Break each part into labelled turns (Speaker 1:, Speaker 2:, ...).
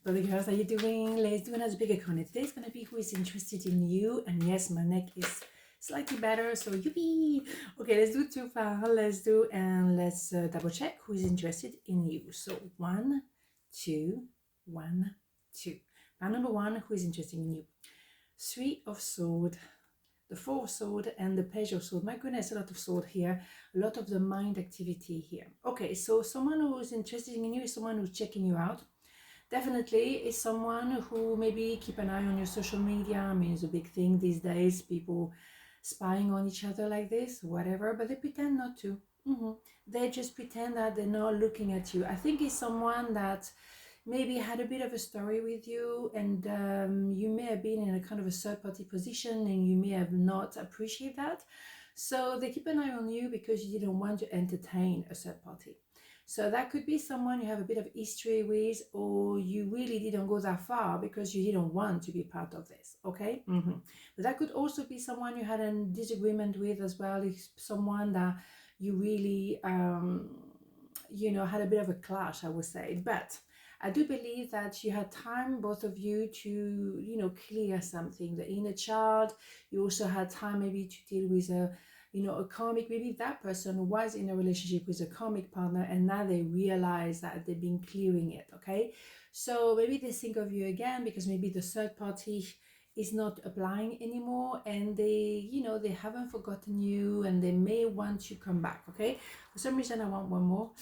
Speaker 1: But the girls, how you doing? Let's do another bigger corner. Today's gonna be who is interested in you. And yes, my neck is slightly better, so yippee! Okay, let's do two far. Let's double check who is interested in you. So 1, 2, 1, 2. Now number 1, who is interested in you? 3 of Swords, the 4 of Swords, and the Page of Swords. My goodness, a lot of sword here, a lot of the mind activity here. Okay, so someone who is interested in you is someone who's checking you out. Definitely is someone who maybe keep an eye on your social media. I mean, it's a big thing these days, people spying on each other like this, whatever, but they pretend not to. They just pretend that they're not looking at you. I think it's someone that maybe had a bit of a story with you, and you may have been in a kind of a third-party position and you may have not appreciated that. So they keep an eye on you because you didn't want to entertain a third party. So that could be someone you have a bit of history with, or you really didn't go that far because you didn't want to be part of this, okay? But that could also be someone you had a disagreement with as well, if someone that you really, had a bit of a clash, I would say. But I do believe that you had time, both of you, to, clear something, the inner child. You also had time maybe to deal with a karmic. Maybe that person was in a relationship with a karmic partner and now they realize that they've been clearing it, okay? So maybe they think of you again because maybe the third party is not applying anymore, and they, they haven't forgotten you and they may want to come back, okay? For some reason, I want one more.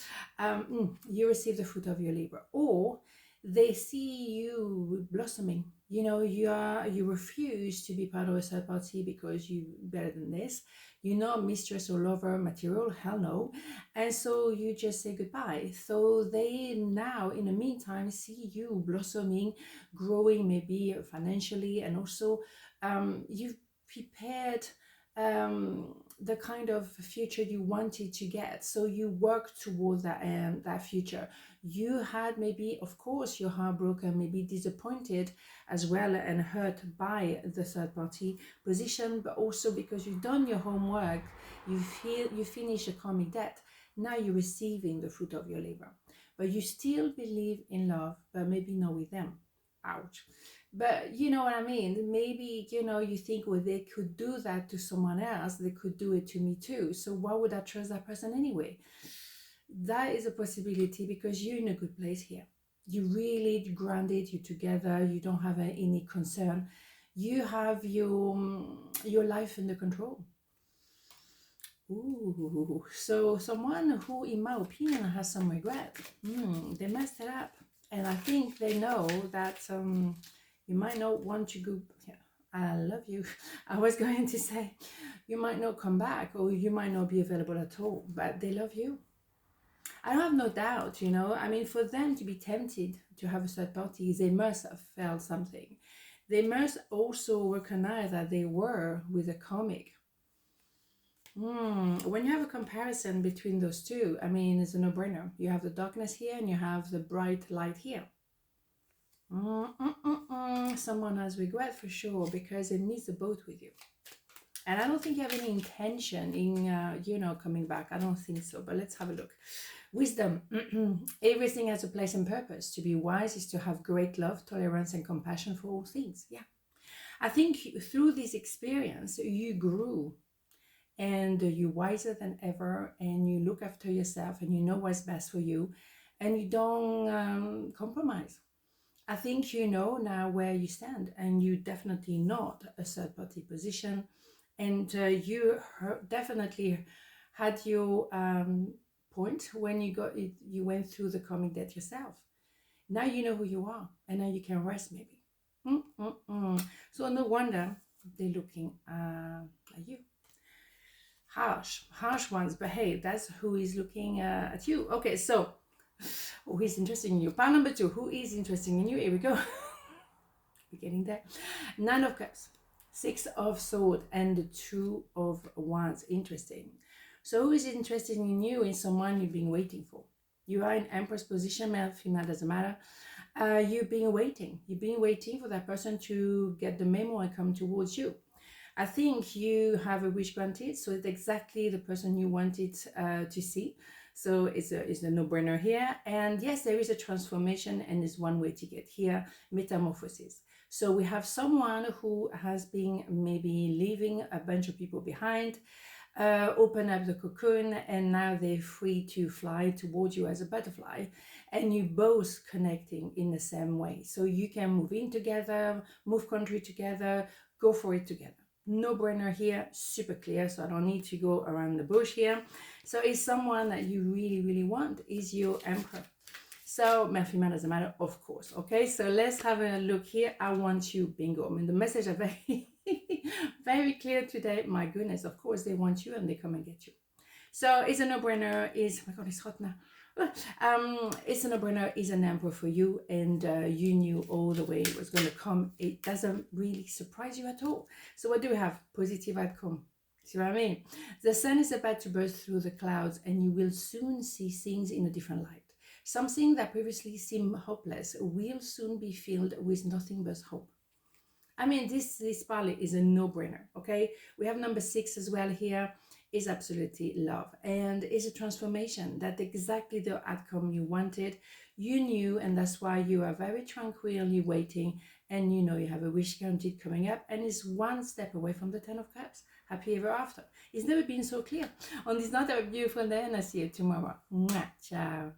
Speaker 1: You receive the fruit of your labor, or they see you blossoming. You refuse to be part of a third party because you're better than this. You're not mistress or lover material, hell no. And so you just say goodbye. So they now, in the meantime, see you blossoming, growing, maybe financially, and also you've prepared the kind of future you wanted to get. So you work towards that future. You had maybe, of course, you're heartbroken, maybe disappointed as well, and hurt by the third party position, but also because you've done your homework, you finish a karmic debt. Now you're receiving the fruit of your labor, but you still believe in love, but maybe not with them. Ouch. But you know what I mean? Maybe, you think, well, they could do that to someone else, they could do it to me too. So why would I trust that person anyway? That is a possibility because you're in a good place here. You really grounded, you're together, you don't have any concern. You have your life under control. Ooh, so someone who, in my opinion, has some regret. They messed it up. And I think they know that you might not want to go. Yeah, I love you. I was going to say, you might not come back, or you might not be available at all, but they love you. I don't have no doubt, I mean, for them to be tempted to have a third party, they must have felt something. They must also recognize that they were with a karmic. When you have a comparison between those two, I mean, it's a no-brainer. You have the darkness here and you have the bright light here. Someone has regret for sure because it needs the boat with you. And I don't think you have any intention in, coming back. I don't think so, but let's have a look. Wisdom. Everything has a place and purpose. To be wise is to have great love, tolerance, and compassion for all things. Yeah. I think through this experience, you grew and you're wiser than ever, and you look after yourself and you know what's best for you, and you don't compromise. I think you know now where you stand, and you definitely not a third party position, and you definitely had your point when you went through the karmic debt yourself. Now you know who you are, and now you can rest maybe. So no wonder they're looking at you. Harsh ones, but hey, that's who is looking at you. Okay, so who is interested in you? Part number 2, who is interested in you? Here we go. We're getting there. 9 of Cups, 6 of Swords, and the 2 of Wands. Interesting. So who is interested in you is someone you've been waiting for. You are in Empress position, male, female, doesn't matter. You've been waiting. You've been waiting for that person to get the memo and come towards you. I think you have a wish granted, so it's exactly the person you wanted to see. So it's a no-brainer here. And yes, there is a transformation, and there's one way to get here, metamorphosis. So we have someone who has been maybe leaving a bunch of people behind, open up the cocoon, and now they're free to fly towards you as a butterfly, and you both connecting in the same way. So you can move in together, move country together, go for it together. No brainer here, super clear, so I don't need to go around the bush here. So it's someone that you really, really want, is your emperor. So male, female, doesn't matter, of course. Okay, so let's have a look here. I want you, bingo. I mean, the message are very, very clear today. My goodness, of course, they want you and they come and get you. So it's a no-brainer. Is, oh my God, it's hot now. It's a no-brainer, is an emperor for you, and you knew all the way it was going to come. It doesn't really surprise you at all. So what do we have? Positive outcome. See what I mean? The sun is about to burst through the clouds, and you will soon see things in a different light. Something that previously seemed hopeless will soon be filled with nothing but hope. I mean, this probably is a no-brainer, okay? We have number 6 as well here, is absolutely love, and is a transformation, that exactly the outcome you wanted, you knew, and that's why you are very tranquilly waiting, and you know you have a wish granted coming up, and is one step away from the 10 of Cups. Happy ever after. It's never been so clear. On this note, have a beautiful day, and I'll see you tomorrow. Mwah. Ciao.